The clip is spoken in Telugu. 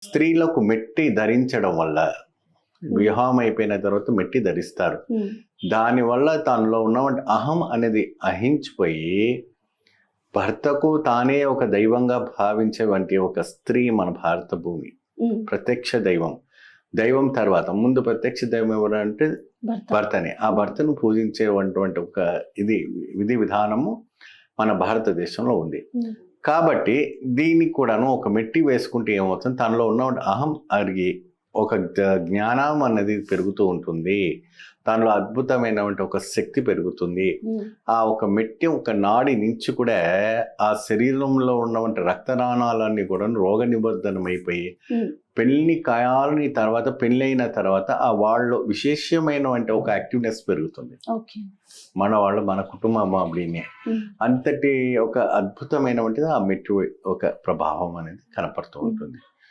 స్త్రీలకు మెట్టి ధరించడం వల్ల వివాహం అయిపోయిన తర్వాత మెట్టి ధరిస్తారు. దానివల్ల తనలో ఉన్నటువంటి అహం అనేది అహించిపోయి భర్తకు తానే ఒక దైవంగా భావించేవంటి ఒక స్త్రీ మన భారత భూమి. ప్రత్యక్ష దైవం. దైవం తర్వాత ముందు ప్రత్యక్ష దైవం ఎవరంటే భర్తనే. ఆ భర్తను పూజించేటువంటి ఒక విధి విధానము మన భారతదేశంలో ఉంది. కాబట్టి దీనికి కూడాను ఒక మెట్టి వేసుకుంటే ఏమవుతుంది, తనలో ఉన్న అహం అరిగి ఒక జ్ఞానం అన్నది పెరుగుతూ ఉంటుంది. దానిలో అద్భుతమైనటువంటి ఒక శక్తి పెరుగుతుంది. ఆ ఒక మెట్టి ఒక నాడి నుంచి కూడా ఆ శరీరంలో ఉన్నటువంటి రక్తనాళాలన్నీ కూడా రోగ నిబద్ధనం అయిపోయి పెళ్లి కాయాలని తర్వాత పెళ్ళైన తర్వాత ఆ వాళ్ళు విశేషమైనటువంటి ఒక యాక్టివ్నెస్ పెరుగుతుంది. మన కుటుంబం అప్పుడే అంతటి ఒక అద్భుతమైనటువంటిది ఆ మెట్టి ఒక ప్రభావం అనేది కనపడుతూ ఉంటుంది.